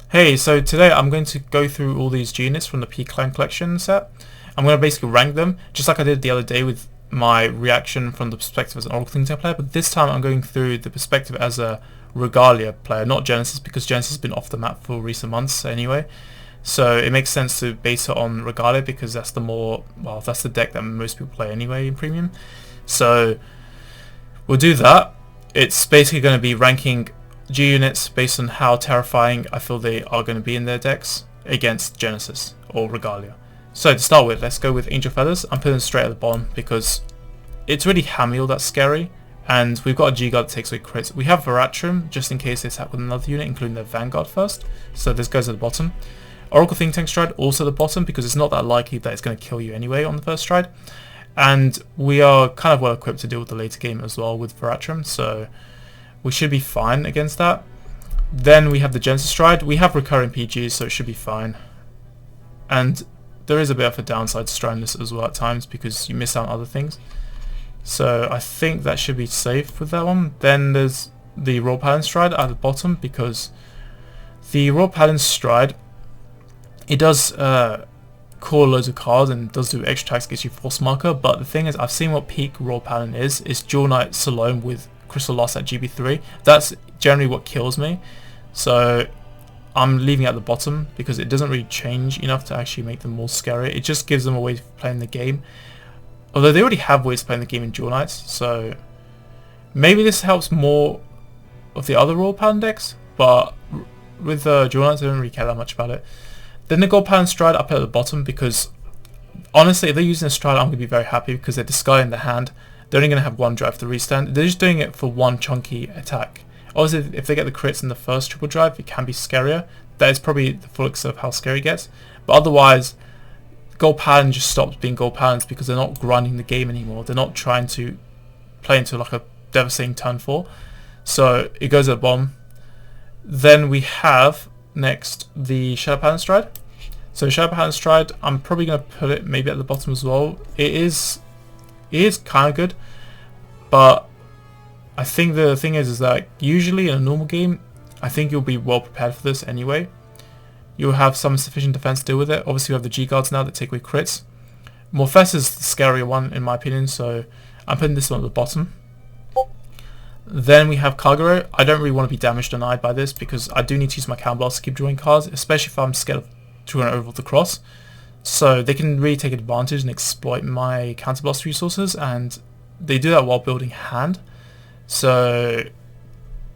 Hey, so today I'm going to go through all these units from the P-Clan collection set. I'm going to basically rank them, just like I did the other day with my reaction from the perspective as an Oracle Think Tank player, but this time I'm going through the perspective as a Regalia player, not Genesis, because Genesis has been off the map for recent months anyway. So it makes sense to base it on Regalia because that's that's the deck that most people play anyway in Premium. So we'll do that. It's basically going to be ranking G units based on how terrifying I feel they are going to be in their decks against Genesis or Regalia. So to start with, let's go with Angel Feathers. I'm putting them straight at the bottom because it's really Hamiel that's scary, and we've got a G-Guard that takes away crits. We have Veratrum just in case they attack with another unit, including their Vanguard first, so this goes at the bottom. Oracle Think Tank Stride also at the bottom because it's not that likely that it's going to kill you anyway on the first stride, and we are kind of well equipped to deal with the later game as well with Veratrum, so we should be fine against that. Then we have the Genesis Stride. We have recurring PGs, so it should be fine. And there is a bit of a downside to striding this as well at times because you miss out on other things. So I think that should be safe with that one. Then there's the Royal Paladin Stride at the bottom because the Royal Paladin Stride, it does call loads of cards and does do extra attacks, gets you Force Marker, but the thing is I've seen what peak Royal Paladin is Dual Knight Salome with Crystal Loss at GB3. That's generally what kills me, so I'm leaving it at the bottom because it doesn't really change enough to actually make them more scary. It just gives them a way of playing the game, although they already have ways of playing the game in Dual Knights, so maybe this helps more of the other Royal Paladin decks, but with Dual Knights I don't really care that much about it. Then the Gold Paladin Stride I put at the bottom because honestly if they're using a Stride I'm going to be very happy because they're discarding the hand. They're only going to have one drive to restand. They're just doing it for one chunky attack. Obviously, if they get the crits in the first triple drive, it can be scarier. That is probably the full extent of how scary it gets. But otherwise, Gold Paladin just stops being Gold Paladins because they're not grinding the game anymore. They're not trying to play into like a devastating turn 4. So it goes at the bottom. Then we have next the Shadow Paladin Stride. So Shadow Paladin Stride, I'm probably going to put it maybe at the bottom as well. It is kind of good, but I think the thing is that usually in a normal game I think you'll be well prepared for this anyway. You'll have some sufficient defense to deal with it. Obviously we have the G-Guards now that take away crits. Morphes is the scarier one in my opinion, so I'm putting this one at the bottom. Then we have Kagero. I don't really want to be damage denied by this because I do need to use my Counterblast to keep drawing cards, especially if I'm scared of drawing over the cross. So they can really take advantage and exploit my Counterblast resources, and they do that while building hand. So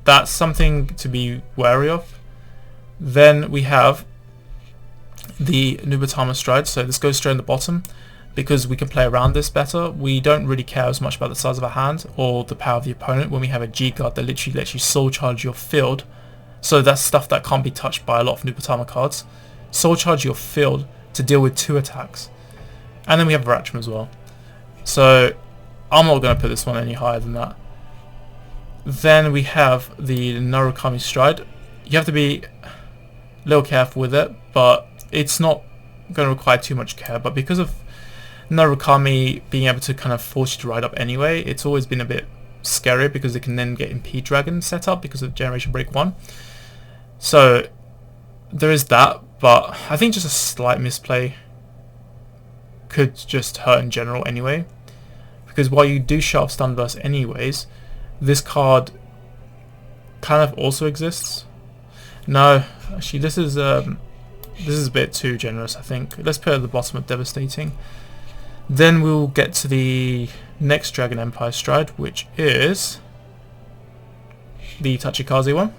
that's something to be wary of. Then we have the Nubatama Stride. So this goes straight in the bottom because we can play around this better. We don't really care as much about the size of our hand or the power of the opponent when we have a G-Guard that literally lets you soul charge your field. So that's stuff that can't be touched by a lot of Nubatama cards. Soul charge your field to deal with 2 attacks. And then we have Veratrum as well. So I'm not going to put this one any higher than that. Then we have the Narukami Stride. You have to be a little careful with it, but it's not going to require too much care. But because of Narukami being able to kind of force you to ride up anyway, it's always been a bit scarier because they can then get Impede Dragon set up because of Generation Break 1. So there is that. But I think just a slight misplay could just hurt in general anyway. Because while you do Sharp Stun Burst anyways, this card kind of also exists. No, actually this is a bit too generous I think. Let's put it at the bottom of Devastating. Then we'll get to the next Dragon Empire Stride, which is the Tachikaze one.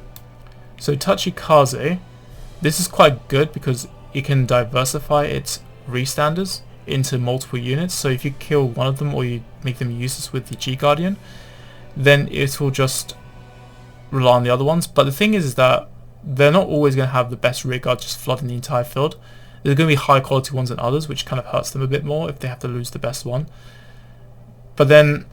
So Tachikaze, this is quite good because it can diversify its restanders into multiple units. So if you kill one of them or you make them useless with the G-Guardian, then it will just rely on the other ones. But the thing is that they're not always going to have the best rear guard just flooding the entire field. There's going to be high quality ones than others, which kind of hurts them a bit more if they have to lose the best one. But then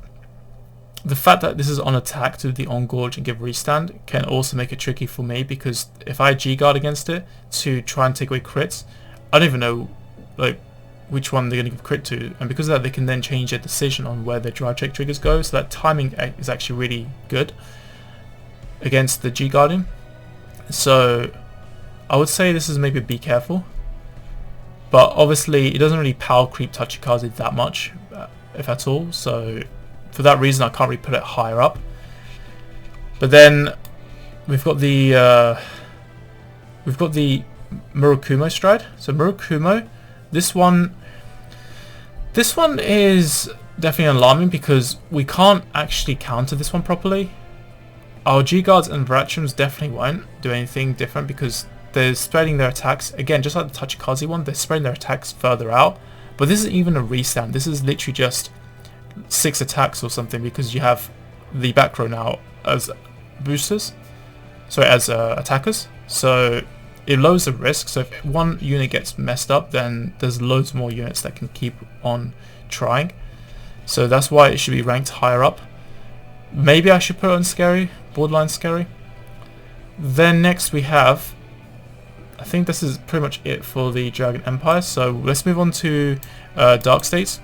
the fact that this is on attack to the on gorge and give restand can also make it tricky for me because if I G-Guard against it to try and take away crits, I don't even know like which one they're going to give crit to, and because of that they can then change their decision on where their drive check triggers go, so that timing is actually really good against the G-Guardian. So I would say this is maybe be careful. But obviously it doesn't really power creep Tachikaze that much, if at all. So for that reason I can't really put it higher up. But then we've got the Murakumo stride. So Murakumo, this one is definitely alarming because we can't actually counter this one properly. Our G-Guards and Viratrums definitely won't do anything different because they're spreading their attacks. Again, just like the Tachikaze one, they're spreading their attacks further out. But this isn't even a restand. This is literally just 6 attacks or something because you have the back row now as boosters. Sorry, as attackers. So it lowers the risk. So if one unit gets messed up, then there's loads more units that can keep on trying. So that's why it should be ranked higher up. Maybe I should put it on scary, borderline scary. Then next we have, I think this is pretty much it for the Dragon Empire. So let's move on to Dark States.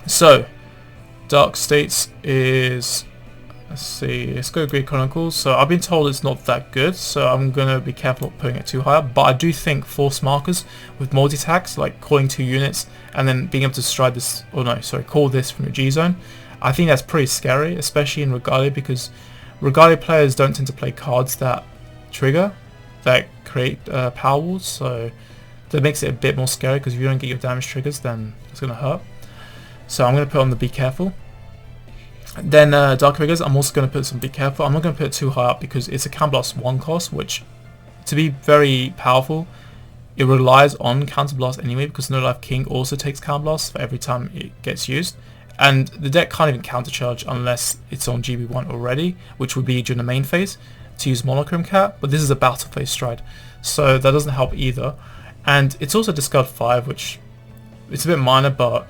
So Dark States is, let's see, let's go Great Chronicles. So I've been told it's not that good, so I'm going to be careful of putting it too high up. But I do think force markers with multi-attacks, like calling 2 units and then being able to stride this, or no, sorry, call this from your G-zone. I think that's pretty scary, especially in Regalia, because Regalia players don't tend to play cards that trigger, that create power walls, so that makes it a bit more scary because if you don't get your damage triggers then it's going to hurt. So I'm going to put on the be careful. Then Dark Riggers, I'm also going to put some be careful. I'm not going to put it too high up because it's a Counterblast 1 cost, which to be very powerful, it relies on Counterblast anyway because No Life King also takes Counterblast for every time it gets used. And the deck can't even countercharge unless it's on GB1 already, which would be during the main phase to use Monochrome Cat, but this is a battle phase stride, so that doesn't help either. And it's also discard 5, which it's a bit minor, but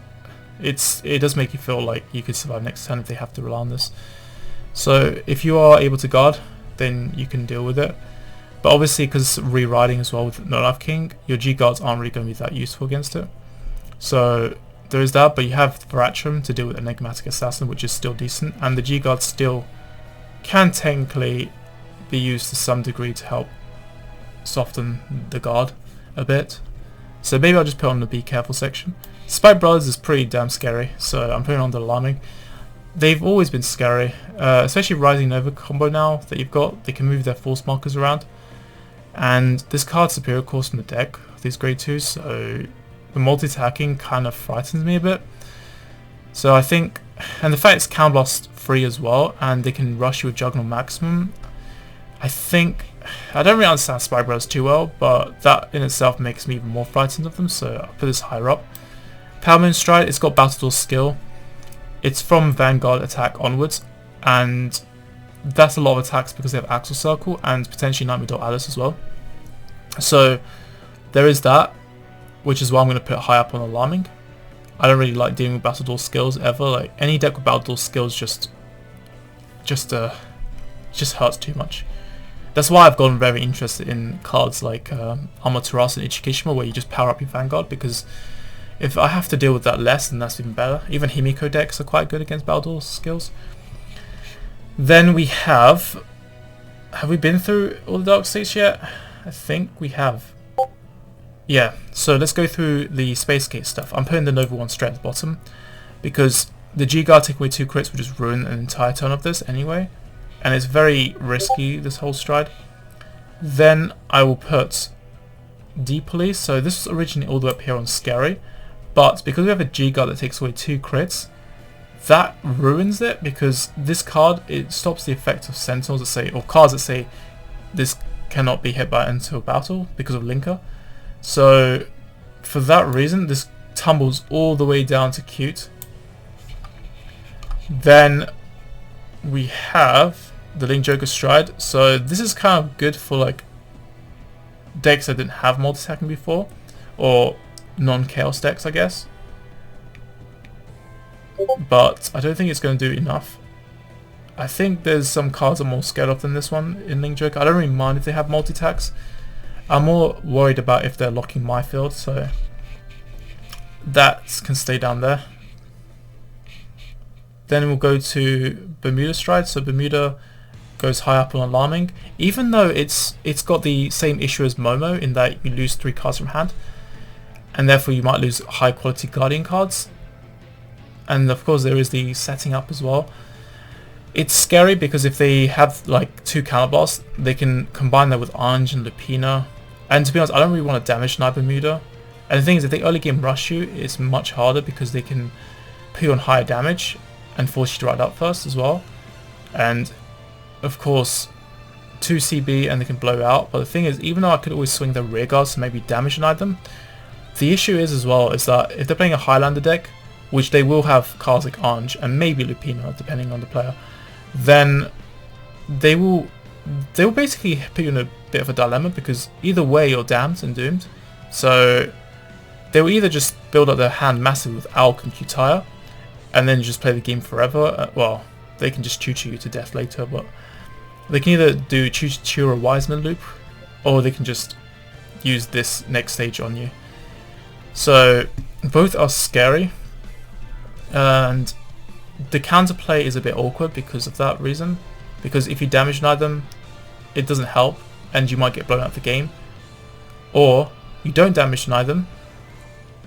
it does make you feel like you could survive next turn if they have to rely on this. So if you are able to guard, then you can deal with it. But obviously, because it's rewriting as well with No Life King, your G-Guards aren't really going to be that useful against it. So there is that, but you have Varatrum to deal with Enigmatic Assassin, which is still decent, and the G-Guards still can technically be used to some degree to help soften the guard a bit. So maybe I'll just put on the be careful section. Spike Brothers is pretty damn scary, so I'm putting on the alarming. They've always been scary, especially Rising Nova combo now that you've got. They can move their force markers around, and this card's superior course from the deck, these grade 2s, so the multi-attacking kind of frightens me a bit. So I think, and the fact it's Counterblast free as well, and they can rush you with Juggernaut Maximum, I think, I don't really understand Spy Brothers too well, but that in itself makes me even more frightened of them, so I'll put this higher up. Palmoon Stride, it's got Battledore skill. It's from Vanguard attack onwards, and that's a lot of attacks because they have Axel Circle and potentially Nightmare Dot Alice as well. So there is that, which is why I'm going to put high up on Alarming. I don't really like dealing with Battledore skills ever. Like any deck with Battledore skills just hurts too much. That's why I've gotten very interested in cards like Amaterasu and Ichikishima, where you just power up your Vanguard, because if I have to deal with that less, then that's even better. Even Himiko decks are quite good against Battledore skills. Then we have we been through all the Dark States yet? I think we have. Yeah, so let's go through the Space Gate stuff. I'm putting the Nova 1 straight at the bottom, because the G-Guard taking away 2 crits would just ruin an entire turn of this anyway, and it's very risky, this whole stride. Then I will put D-Police. So this was originally all the way up here on Scary, but because we have a G-Guard that takes away 2 crits, that ruins it, because this card, it stops the effect of Sentinels that say, or cards that say this cannot be hit by until battle because of Linker. So for that reason, this tumbles all the way down to cute. Then we have the Ling Joker Stride. So this is kind of good for like decks that didn't have multi-attacking before, or non-chaos decks, I guess. But I don't think it's going to do enough. I think there's some cards I'm more scared of than this one in Ling Joker. I don't really mind if they have multi-attacks. I'm more worried about if they're locking my field, so that can stay down there. Then we'll go to Bermuda Stride. So Bermuda, goes high up on alarming, even though it's got the same issue as Momo in that you lose 3 cards from hand, and therefore you might lose high quality Guardian cards. And of course there is the setting up as well. It's scary because if they have like 2 counterblast, they can combine that with Orange and Lupina. And to be honest, I don't really want to damage neither Muda. And the thing is, if they early game rush you, it's much harder because they can put you on higher damage and force you to ride up first as well. And of course 2 CB and they can blow out. But the thing is, even though I could always swing the rear guards to maybe damage deny them, the issue is as well is that if they're playing a Highlander deck, which they will have cards like Orange and maybe Lupina depending on the player, then they will basically put you in a bit of a dilemma, because either way you're damned and doomed. So they will either just build up their hand massive with Alk and Qtire and then just play the game forever. Well, they can just choo-choo you to death later, but they can either do choo-choo or Wiseman loop, or they can just use this next stage on you. So both are scary, and the counterplay is a bit awkward because of that reason, because if you damage deny them, it doesn't help and you might get blown out of the game, or you don't damage deny them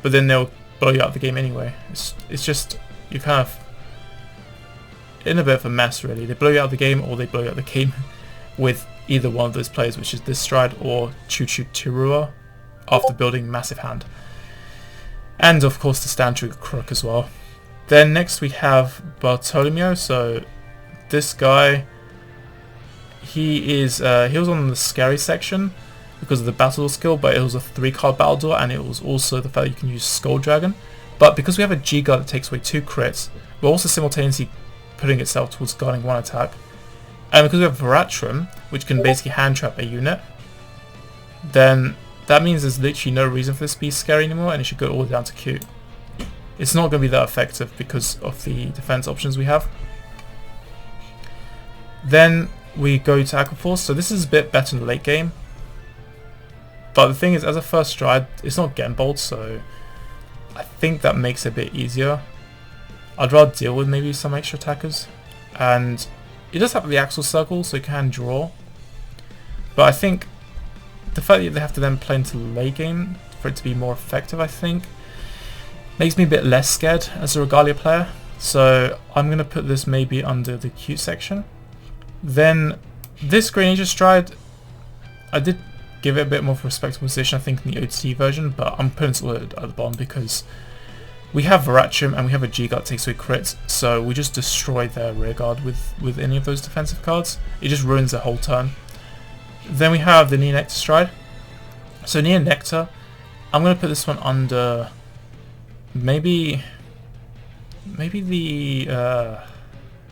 but then they'll blow you out of the game anyway. It's just, you're kind of in a bit of a mess really. They blow you out of the game or they blow you out of the game with either one of those plays, which is this stride or Choo-Choo Tirua after building massive hand. And of course the stand trigger crook as well. Then next we have Bartolomeo. So this guy, he was on the scary section because of the battle door skill, but it was a 3-card battle door, and it was also the fact that you can use Skull Dragon. But because we have a G guard that takes away 2 crits, we're also simultaneously putting itself towards guarding 1 attack. And because we have Veratrum, which can basically hand trap a unit, then that means there's literally no reason for this to be scary anymore, and it should go all the way down to Q. It's not going to be that effective because of the defense options we have. Then we go to Aquaforce. So this is a bit better in the late game, but the thing is, as a first stride, it's not Genbolt, so I think that makes it a bit easier. I'd rather deal with maybe some extra attackers, and it does have the Axle Circle, so you can draw, but I think the fact that they have to then play into the late game for it to be more effective, I think, makes me a bit less scared as a Regalia player. So I'm going to put this maybe under the Q section. Then this Green Ninja Stride, I did give it a bit more of a respectable position, I think, in the OT version, but I'm putting it at the bottom because we have Veratrum and we have a G-Guard that takes away crits, so we just destroy their rear guard with any of those defensive cards. It just ruins their whole turn. Then we have the Near Nectar Stride. So Near Nectar, I'm going to put this one under maybe the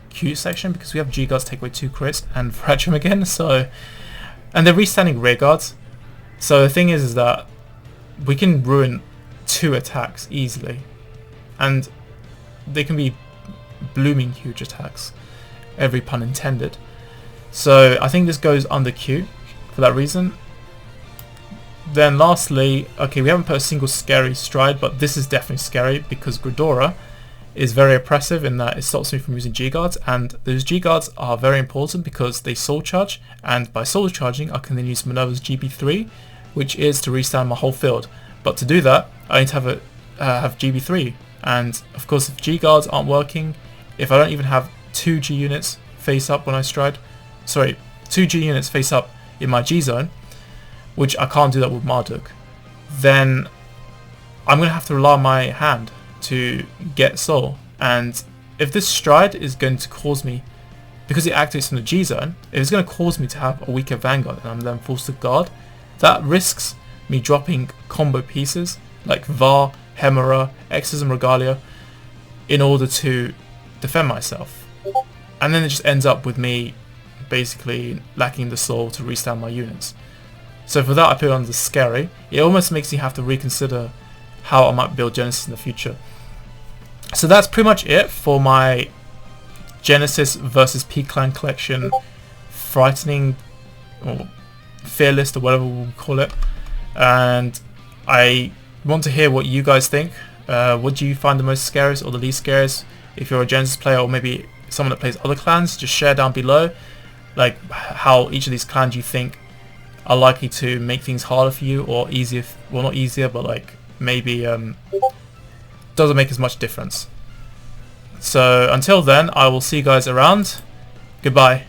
Q section, because we have G-Guards take away 2 crits and Veratrum again, so, and they're restanding rear guards. So the thing is that we can ruin 2 attacks easily, and they can be blooming huge attacks, every pun intended. So I think this goes under Q for that reason. Then lastly, okay, we haven't put a single scary stride, but this is definitely scary because Gridora is very oppressive in that it stops me from using G-Guards, and those G-Guards are very important because they soul charge, and by soul charging I can then use Minerva's GB3, which is to restand my whole field. But to do that, I need to have GB3, and of course if G-Guards aren't working, if I don't even have 2 G units face up when I stride, sorry, 2 G units face up in my G zone, which I can't do that with Marduk, then I'm going to have to rely on my hand to get soul. And if this stride is going to cause me, because it activates from the G zone, if it's going to cause me to have a weaker Vanguard and I'm then forced to guard, that risks me dropping combo pieces like Var, Hemera, Exorcism Regalia in order to defend myself. And then it just ends up with me basically lacking the soul to restand my units. So for that I put it on the scary. It almost makes me have to reconsider how I might build Genesis in the future. So that's pretty much it for my Genesis versus P-Clan collection frightening or fear list or whatever we'll call it. And I want to hear what you guys think. What do you find the most scariest or the least scariest? If you're a Genesis player or maybe someone that plays other clans, just share down below. like how each of these clans you think are likely to make things harder for you or easier. Well, not easier, but like maybe doesn't make as much difference. So until then, I will see you guys around. Goodbye.